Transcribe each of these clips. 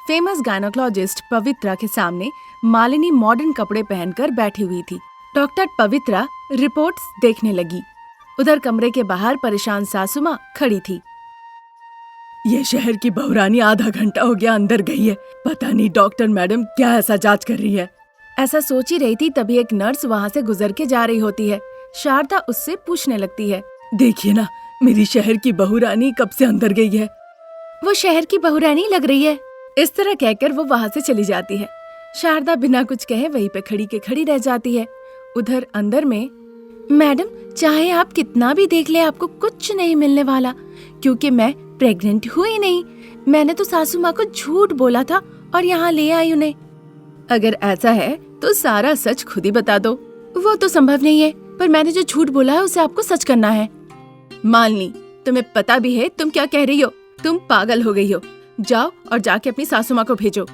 Famous gynaecologist पवित्रा के सामने Malini modern कपड़े पहनकर बैठी हुई थी। डॉक्टर पवित्रा रिपोर्ट्स देखने लगी। उधर कमरे के बाहर परेशान सासू माँ खड़ी थी। ये शहर की बहुरानी आधा घंटा हो गया अंदर गई है। पता नहीं डॉक्टर मैडम क्या ऐसा जांच कर रही है। ऐसा सोच ही रही थी तभी एक नर्स वहाँ से गुजर के जा रही होती है। शारदा उससे पूछने लगती है, देखिए ना, मेरी शहर की बहुरानी कब से अंदर गई है। वो शहर की बहुरानी लग रही है। इस तरह कहकर वो वहाँ से चली जाती है। शारदा बिना कुछ कहे वहीं पे खड़ी के खड़ी रह जाती है। उधर अंदर में, मैडम चाहे आप कितना भी देख ले आपको कुछ नहीं मिलने वाला, क्योंकि मैं प्रेग्नेंट हुई नहीं। मैंने तो सासू माँ को झूठ बोला था और यहाँ ले आई उन्हें। अगर ऐसा है तो सारा सच खुद ही बता दो। वो तो संभव नहीं है, पर मैंने जो झूठ बोला है उसे आपको सच करना है। मालिनी, तुम्हें पता भी है तुम क्या कह रही हो। तुम पागल हो गई हो। जाओ और जाके अपनी सासू माँ को भेजो।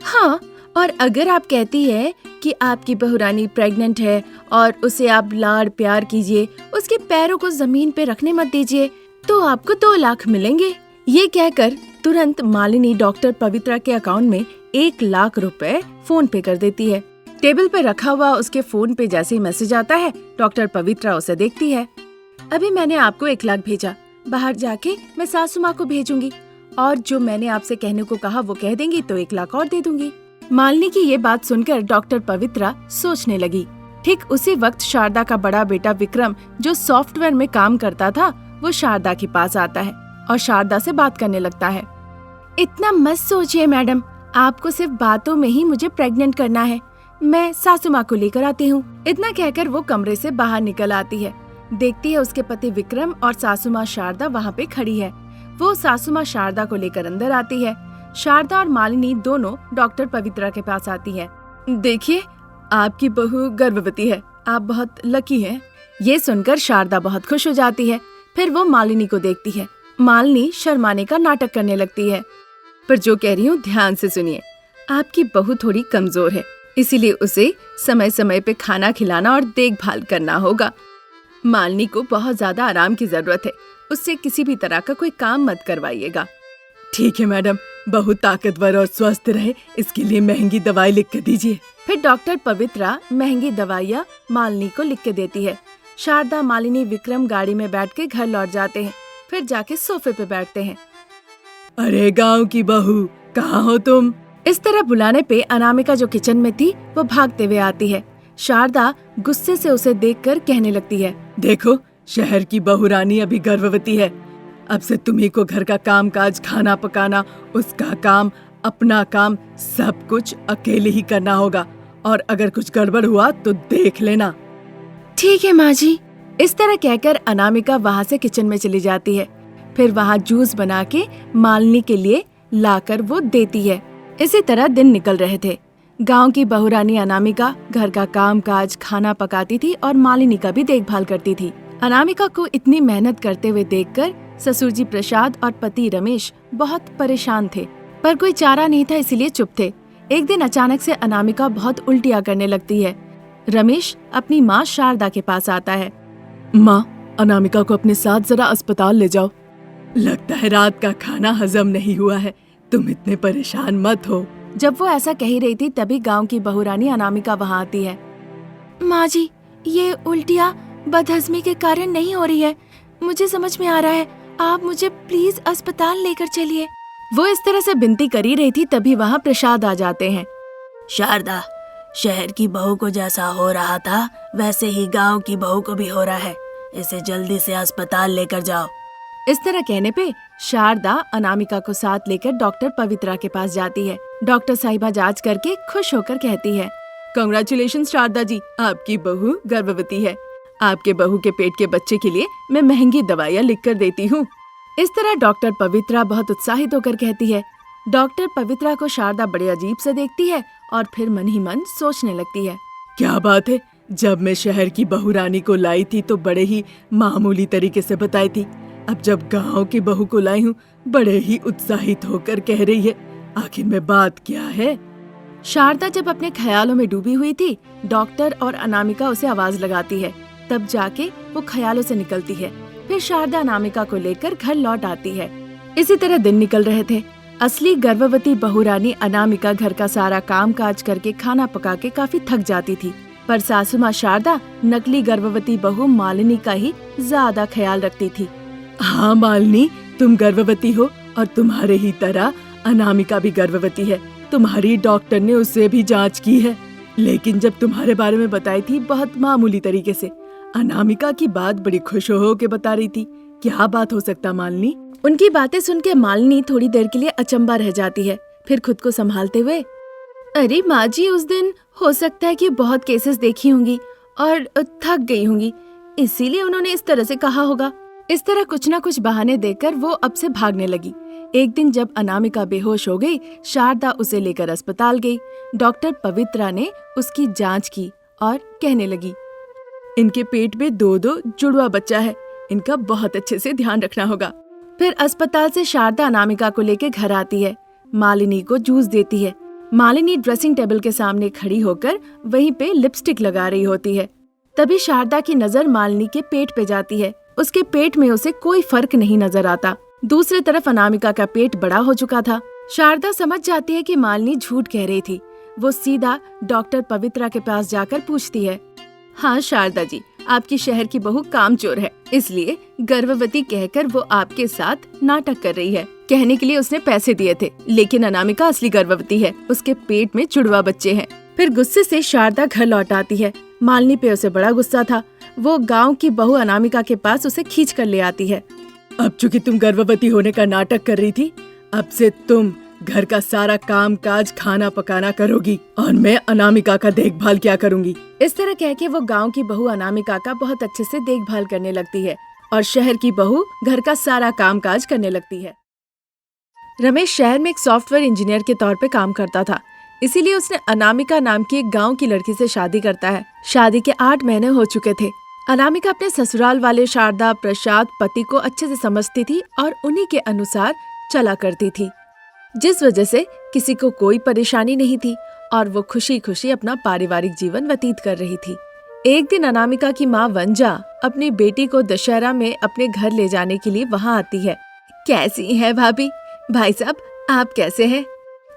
हाँ, और अगर आप कहती है कि आपकी बहुरानी प्रेग्नेंट है और उसे आप लाड़ प्यार कीजिए, उसके पैरों को जमीन पे रखने मत दीजिए, तो आपको 2 लाख मिलेंगे। ये कहकर तुरंत मालिनी डॉक्टर पवित्रा के अकाउंट में 1 लाख रुपए फोन पे कर देती है। टेबल पे रखा हुआ उसके फोन पे जैसे ही मैसेज आता है, डॉक्टर पवित्रा उसे देखती है। अभी मैंने आपको 1 लाख भेजा, बाहर जाके मैं सासू माँ को भेजूंगी और जो मैंने आपसे कहने को कहा वो कह देंगी तो 1 लाख और दे दूंगी। मालिनी की ये बात सुनकर डॉक्टर पवित्रा सोचने लगी। ठीक उसी वक्त शारदा का बड़ा बेटा विक्रम, जो सॉफ्टवेयर में काम करता था, वो शारदा के पास आता है और शारदा से बात करने लगता है। इतना मत सोचिए मैडम, आपको सिर्फ बातों में ही मुझे प्रेग्नेंट करना है। मैं सासू माँ को लेकर आती हूँ। इतना कहकर वो कमरे से बाहर निकल आती है। देखती है उसके पति विक्रम और सासू माँ शारदा वहाँ पे खड़ी है। वो सासू माँ शारदा को लेकर अंदर आती है। शारदा और मालिनी दोनों डॉक्टर पवित्रा के पास आती है। देखिए, आपकी बहू गर्भवती है, आप बहुत लकी हैं। ये सुनकर शारदा बहुत खुश हो जाती है। फिर वो मालिनी को देखती है। मालिनी शर्माने का नाटक करने लगती है। पर जो कह रही हूँ ध्यान से सुनिए। आपकी बहू थोड़ी कमजोर है, इसीलिए उसे समय समय पे खाना खिलाना और देखभाल करना होगा। मालिनी को बहुत ज्यादा आराम की जरूरत है, उससे किसी भी तरह का कोई काम मत करवाइएगा। ठीक है मैडम, बहुत ताकतवर और स्वस्थ रहे, इसके लिए महंगी दवाई लिख के दीजिए। फिर डॉक्टर पवित्रा महंगी दवाइयाँ मालिनी को लिख के देती है। शारदा, मालिनी, विक्रम गाड़ी में बैठ के घर लौट जाते हैं। फिर जाके सोफे पे बैठते हैं। अरे गांव की बहू, कहाँ हो तुम? इस तरह बुलाने पे अनामिका जो किचन में थी वो भागते हुए आती है। शारदा गुस्से से उसे देखकर कहने लगती है, देखो, शहर की बहुरानी अभी गर्भवती है। अब से तुम्ही को घर का काम काज, खाना पकाना, उसका काम, अपना काम, सब कुछ अकेले ही करना होगा। और अगर कुछ गड़बड़ हुआ तो देख लेना। ठीक है माँ जी। इस तरह कहकर अनामिका वहाँ से किचन में चली जाती है। फिर वहाँ जूस बना के मालिनी के लिए लाकर वो देती है। इसी तरह दिन निकल रहे थे। गांव की बहुरानी अनामिका घर का काम काज, खाना पकाती थी और मालिनी का भी देखभाल करती थी। अनामिका को इतनी मेहनत करते हुए देखकर ससुर जी प्रसाद और पति रमेश बहुत परेशान थे, पर कोई चारा नहीं था, इसीलिए चुप थे। एक दिन अचानक से अनामिका बहुत उल्टियाँ करने लगती है। रमेश अपनी माँ शारदा के पास आता है। माँ, अनामिका को अपने साथ जरा अस्पताल ले जाओ। लगता है रात का खाना हजम नहीं हुआ है, तुम इतने परेशान मत हो। जब वो ऐसा कह रही थी तभी गांव की बहुरानी अनामिका वहाँ आती है। माँ जी, ये उल्टियाँ बदहजमी के कारण नहीं हो रही है, मुझे समझ में आ रहा है, आप मुझे प्लीज अस्पताल लेकर चलिए। वो इस तरह से विनती कर ही रही थी तभी वहाँ प्रसाद आ जाते हैं। शारदा, शहर की बहू को जैसा हो रहा था वैसे ही गांव की बहू को भी हो रहा है, इसे जल्दी से अस्पताल लेकर जाओ। इस तरह कहने पे शारदा अनामिका को साथ लेकर डॉक्टर पवित्रा के पास जाती है। डॉक्टर साहिबा जांच करके खुश होकर कहती है, कांग्रेचुलेशन शारदा जी, आपकी बहू गर्भवती है। आपके बहू के पेट के बच्चे के लिए मैं महंगी दवाइयाँ लिख कर देती हूँ। इस तरह डॉक्टर पवित्रा बहुत उत्साहित होकर कहती है। डॉक्टर पवित्रा को शारदा बड़े अजीब से देखती है और फिर मन ही मन सोचने लगती है, क्या बात है, जब मैं शहर की बहुरानी को लाई थी तो बड़े ही मामूली तरीके से बताई थी, अब जब गांव की बहू को लाई हूँ बड़े ही उत्साहित होकर कह रही है, आखिर में बात क्या है? शारदा जब अपने ख्यालों में डूबी हुई थी, डॉक्टर और अनामिका उसे आवाज लगाती है, तब जाके वो ख्यालों से निकलती है। फिर शारदा अनामिका को लेकर घर लौट आती है। इसी तरह दिन निकल रहे थे। असली गर्भवती बहू रानी अनामिका घर का सारा काम काज करके खाना पका के काफी थक जाती थी, पर सासू माँ शारदा नकली गर्भवती बहू मालिनी का ही ज्यादा ख्याल रखती थी। हाँ मालिनी, तुम गर्भवती हो और तुम्हारे ही तरह अनामिका भी गर्भवती है। तुम्हारी डॉक्टर ने उससे भी जांच की है, लेकिन जब तुम्हारे बारे में बताई थी बहुत मामूली तरीके से। अनामिका की बात बड़ी खुश हो के बता रही थी। क्या बात हो सकता मालिनी? उनकी बातें सुन के मालिनी थोड़ी देर के लिए अचंबा रह जाती है, फिर खुद को संभालते हुए, अरे माँ जी, उस दिन हो सकता है कि बहुत केसेस देखी होंगी और थक गई होंगी, इसीलिए उन्होंने इस तरह से कहा होगा। इस तरह कुछ न कुछ बहाने देकर वो अब से भागने लगी। एक दिन जब अनामिका बेहोश हो गई, शारदा उसे लेकर अस्पताल गई। डॉक्टर पवित्रा ने उसकी जांच की और कहने लगी, इनके पेट में 2 जुड़वा बच्चा है, इनका बहुत अच्छे से ध्यान रखना होगा। फिर अस्पताल से शारदा अनामिका को लेकर घर आती है। मालिनी को जूस देती है। मालिनी ड्रेसिंग टेबल के सामने खड़ी होकर वहीं पे लिपस्टिक लगा रही होती है। तभी शारदा की नजर मालिनी के पेट पे जाती है। उसके पेट में उसे कोई फर्क नहीं नजर आता। दूसरी तरफ अनामिका का पेट बड़ा हो चुका था। शारदा समझ जाती है कि मालिनी झूठ कह रही थी। वो सीधा डॉक्टर पवित्रा के पास जाकर पूछती है, हाँ शारदा जी, आपकी शहर की बहू कामचोर है, इसलिए गर्भवती कहकर वो आपके साथ नाटक कर रही है। कहने के लिए उसने पैसे दिए थे, लेकिन अनामिका असली गर्भवती है, उसके पेट में जुड़वा बच्चे हैं। फिर गुस्से से शारदा घर लौट आती है। मालिनी पे उसे बड़ा गुस्सा था। वो गांव की बहू अनामिका के पास उसे खींच कर ले आती है। अब चूंकि तुम गर्भवती होने का नाटक कर रही थी, अब से तुम घर का सारा काम काज खाना पकाना करोगी और मैं अनामिका का देखभाल क्या करूंगी। इस तरह कह के वो गांव की बहू अनामिका का बहुत अच्छे से देखभाल करने लगती है और शहर की बहू घर का सारा काम काज करने लगती है। रमेश शहर में एक सॉफ्टवेयर इंजीनियर के तौर पे काम करता था, इसीलिए उसने अनामिका नाम की एक गांव की लड़की से शादी करता है। शादी के 8 महीने हो चुके थे। अनामिका अपने ससुराल वाले शारदा प्रसाद पति को अच्छे से समझती थी और उन्हीं के अनुसार चला करती थी, जिस वजह से किसी को कोई परेशानी नहीं थी और वो खुशी खुशी अपना पारिवारिक जीवन व्यतीत कर रही थी। एक दिन अनामिका की माँ वंजा अपनी बेटी को दशहरा में अपने घर ले जाने के लिए वहाँ आती है। कैसी है भाभी? भाई साहब, आप कैसे हैं?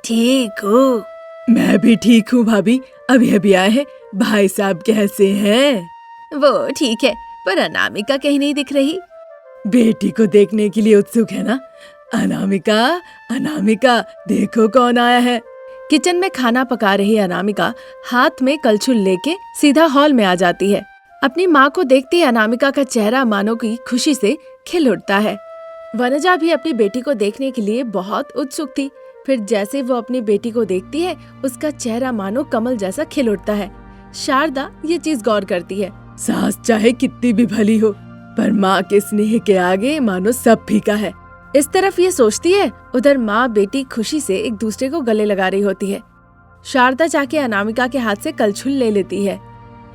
ठीक हूँ। मैं भी ठीक हूँ भाभी, अभी अभी आए हैं। भाई साहब कैसे हैं? वो ठीक है, पर अनामिका कहीं नहीं दिख रही। बेटी को देखने के लिए उत्सुक है ना? अनामिका, अनामिका, देखो कौन आया है। किचन में खाना पका रही अनामिका हाथ में कलछुल लेके सीधा हॉल में आ जाती है। अपनी माँ को देखते ही अनामिका का चेहरा मानो की खुशी से खिल उठता है। वनजा भी अपनी बेटी को देखने के लिए बहुत उत्सुक थी। फिर जैसे वो अपनी बेटी को देखती है, उसका चेहरा मानो कमल जैसा खिल उठता है। शारदा ये चीज गौर करती है। सास चाहे कितनी भी भली हो, पर माँ के स्नेह के आगे मानो सब फीका है। इस तरफ ये सोचती है, उधर माँ बेटी खुशी से एक दूसरे को गले लगा रही होती है। शारदा जाके अनामिका के हाथ से कलछुल ले लेती है।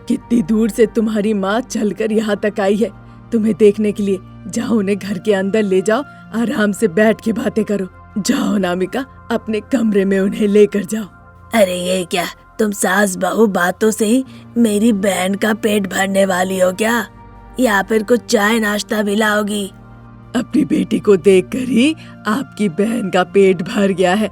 कितनी दूर से तुम्हारी माँ चलकर यहाँ तक आई है तुम्हें देखने के लिए। जाओ उन्हें घर के अंदर ले जाओ, आराम से बैठ के बातें करो। जाओ अनामिका, अपने कमरे में उन्हें लेकर जाओ। अरे ये क्या, तुम सास बहू बातों से ही मेरी बहन का पेट भरने वाली हो क्या? या फिर कुछ चाय नाश्ता भी लाओगी? अपनी बेटी को देखकर ही आपकी बहन का पेट भर गया है,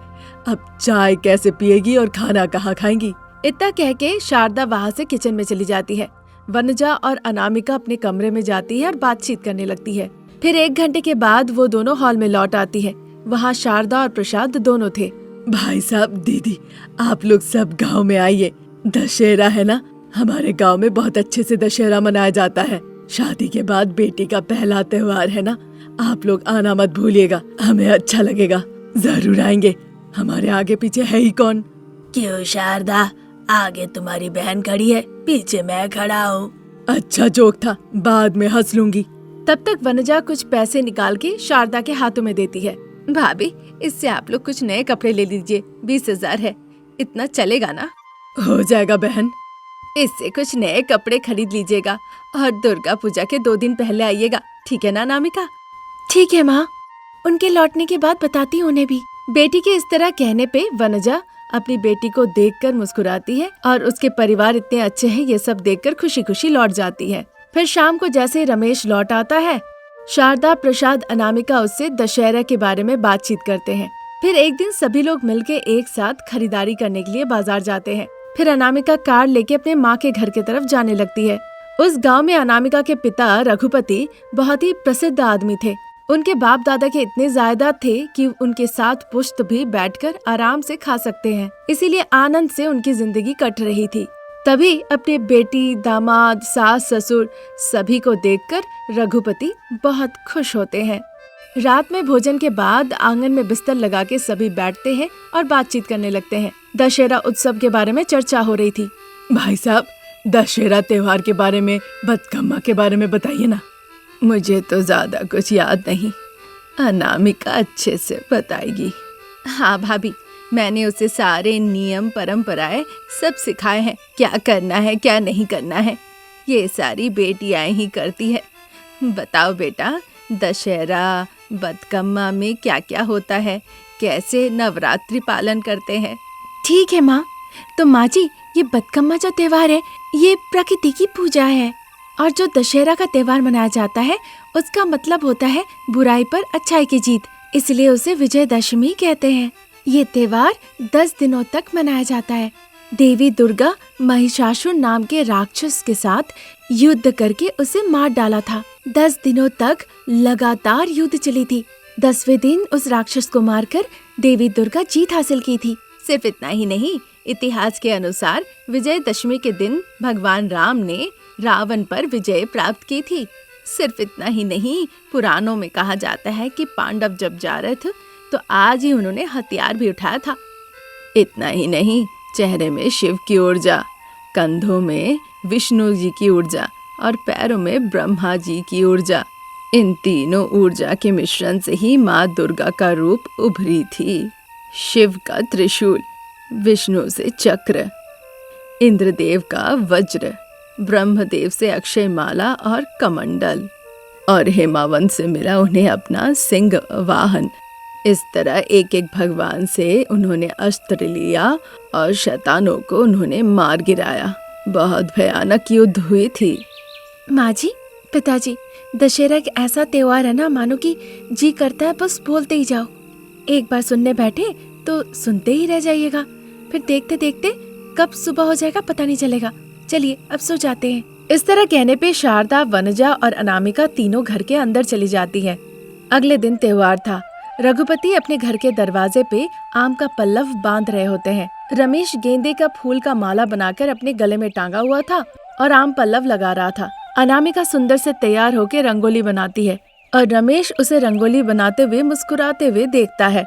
अब चाय कैसे पिएगी और खाना कहाँ खाएंगी? इतना कह के शारदा वहाँ से किचन में चली जाती है। वनजा और अनामिका अपने कमरे में जाती है और बातचीत करने लगती है। फिर 1 घंटे के बाद वो दोनों हॉल में लौट आती है। वहाँ शारदा और प्रसाद दोनों थे। भाई साहब, दीदी, आप लोग सब गांव में आइए। दशहरा है ना, हमारे गांव में बहुत अच्छे से दशहरा मनाया जाता है। शादी के बाद बेटी का पहला त्योहार है ना, आप लोग आना मत भूलिएगा, हमें अच्छा लगेगा। जरूर आएंगे, हमारे आगे पीछे है ही कौन। क्यों शारदा, आगे तुम्हारी बहन खड़ी है, पीछे मैं खड़ा हूँ। अच्छा जोक था, बाद में हंस लूंगी। तब तक वनजा कुछ पैसे निकाल के शारदा के हाथों में देती है। भाभी, इससे आप लोग कुछ नए कपड़े ले लीजिए, 20,000 है, इतना चलेगा ना? हो जाएगा बहन। इससे कुछ नए कपड़े खरीद लीजिएगा और दुर्गा पूजा के 2 दिन पहले आइएगा, ठीक है ना अनामिका? ठीक है माँ, उनके लौटने के बाद बताती हूँ उन्हें भी। बेटी के इस तरह कहने पे वनजा अपनी बेटी को देखकर मुस्कुराती है और उसके परिवार इतने अच्छे हैं ये सब देखकर खुशी खुशी लौट जाती है। फिर शाम को जैसे रमेश लौट आता है, शारदा प्रसाद अनामिका उससे दशहरा के बारे में बातचीत करते हैं। फिर एक दिन सभी लोग मिलके एक साथ खरीदारी करने के लिए बाजार जाते हैं। फिर अनामिका कार लेके अपने माँ के घर की तरफ जाने लगती है। उस गांव में अनामिका के पिता रघुपति बहुत ही प्रसिद्ध आदमी थे। उनके बाप दादा के इतने जायदाद थे कि उनके साथ पुश्त भी बैठकर आराम से खा सकते हैं, इसीलिए आनंद से उनकी जिंदगी कट रही थी। तभी अपने बेटी, दामाद, सास, ससुर सभी को देखकर रघुपति बहुत खुश होते हैं। रात में भोजन के बाद आंगन में बिस्तर लगा के सभी बैठते हैं और बातचीत करने लगते हैं। दशहरा उत्सव के बारे में चर्चा हो रही थी। भाई साहब, दशहरा त्योहार के बारे में, बतकम्मा के बारे में बताइए ना। मुझे तो ज्यादा कुछ याद नहीं, अनामिका अच्छे से बताएगी। हाँ भाभी, मैंने उसे सारे नियम परंपराएं सब सिखाए हैं, क्या करना है क्या नहीं करना है, ये सारी बेटियां ही करती है। बताओ बेटा, दशहरा बतकम्मा में क्या क्या होता है, कैसे नवरात्रि पालन करते हैं। ठीक है माँ। तो माँ जी, ये बतकम्मा जो त्योहार है ये प्रकृति की पूजा है, और जो दशहरा का त्योहार मनाया जाता है उसका मतलब होता है बुराई पर अच्छाई की जीत, इसलिए उसे विजयदशमी कहते हैं। ये त्योहार 10 दिनों तक मनाया जाता है। देवी दुर्गा महिषासुर नाम के राक्षस के साथ युद्ध करके उसे मार डाला था। 10 दिनों तक लगातार युद्ध चली थी। 10वें दिन उस राक्षस को मारकर देवी दुर्गा जीत हासिल की थी। सिर्फ इतना ही नहीं, इतिहास के अनुसार विजयदशमी के दिन भगवान राम ने रावण पर विजय प्राप्त की थी। सिर्फ इतना ही नहीं, पुराणों में कहा जाता है कि पांडव जब जा रहे थे तो आज ही उन्होंने हथियार भी उठाया था। इतना ही नहीं, चेहरे में शिव की ऊर्जा, कंधों में विष्णु जी की ऊर्जा और पैरों में ब्रह्मा जी की ऊर्जा, इन तीनों ऊर्जा के मिश्रण से ही माँ दुर्गा का रूप उभरी थी। शिव का त्रिशूल, विष्णु से चक्र, इंद्रदेव का वज्र, ब्रह्मदेव से अक्षय माला और कमंडल, और हेमावंत से मिला उन्हें अपना सिंह वाहन। इस तरह एक एक भगवान से उन्होंने अस्त्र लिया और शैतानों को उन्होंने मार गिराया। बहुत भयानक युद्ध हुई थी। माँ जी, पिताजी, दशहरा एक ऐसा त्योहार है ना, मानो कि जी करता है बस बोलते ही जाओ। एक बार सुनने बैठे तो सुनते ही रह जाइएगा, फिर देखते देखते कब सुबह हो जाएगा पता नहीं चलेगा। चलिए अब सो जाते हैं। इस तरह कहने पे शारदा, वनजा और अनामिका तीनों घर के अंदर चली जाती है। अगले दिन त्योहार था। रघुपति अपने घर के दरवाजे पे आम का पल्लव बांध रहे होते हैं। रमेश गेंदे का फूल का माला बनाकर अपने गले में टांगा हुआ था और आम पल्लव लगा रहा था। अनामिका सुंदर से तैयार होकर रंगोली बनाती है और रमेश उसे रंगोली बनाते हुए मुस्कुराते हुए देखता है।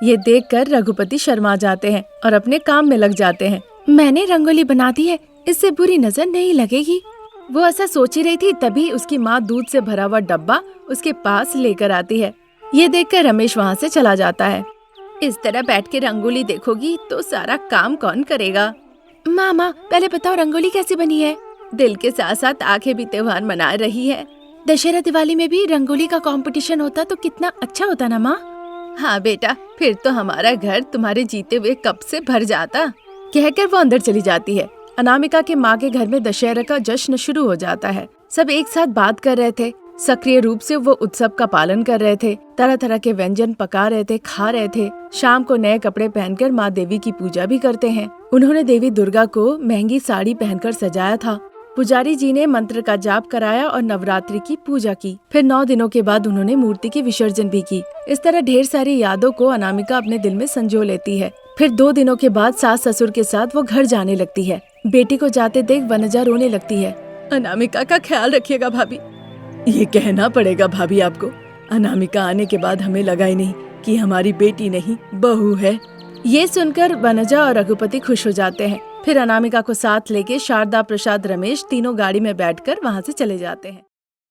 ये देखकर रघुपति शर्मा जाते हैं और अपने काम में लग जाते हैं। मैंने रंगोली बना दी है, इससे बुरी नजर नहीं लगेगी। वो ऐसा सोच ही रही थी, तभी उसकी माँ दूध से भरा हुआ डब्बा उसके पास लेकर आती है। ये देखकर रमेश वहाँ से चला जाता है। इस तरह बैठ के रंगोली देखोगी तो सारा काम कौन करेगा? मामा, पहले बताओ रंगोली कैसी बनी है? दिल के साथ साथ आंखें भी त्योहार मना रही है। दशहरा दिवाली में भी रंगोली का कंपटीशन होता तो कितना अच्छा होता ना माँ। हाँ बेटा, फिर तो हमारा घर तुम्हारे जीते हुए कब से भर जाता। कहकर वो अंदर चली जाती है। अनामिका के माँ के घर में दशहरा का जश्न शुरू हो जाता है। सब एक साथ बात कर रहे थे, सक्रिय रूप से वो उत्सव का पालन कर रहे थे, तरह तरह के व्यंजन पका रहे थे, खा रहे थे। शाम को नए कपड़े पहनकर माँ देवी की पूजा भी करते हैं। उन्होंने देवी दुर्गा को महंगी साड़ी पहनकर सजाया था। पुजारी जी ने मंत्र का जाप कराया और नवरात्रि की पूजा की। फिर 9 दिनों के बाद उन्होंने मूर्ति की विसर्जन भी की। इस तरह ढेर सारी यादों को अनामिका अपने दिल में संजो लेती है। फिर 2 दिनों के बाद सास ससुर के साथ वो घर जाने लगती है। बेटी को जाते देख वनजा रोने लगती है। अनामिका का ख्याल रखिएगा भाभी। ये कहना पड़ेगा भाभी आपको, अनामिका आने के बाद हमें लगा ही नहीं कि हमारी बेटी नहीं बहू है। ये सुनकर वनजा और रघुपति खुश हो जाते हैं। फिर अनामिका को साथ लेके शारदा, प्रसाद, रमेश तीनों गाड़ी में बैठकर वहाँ से चले जाते हैं।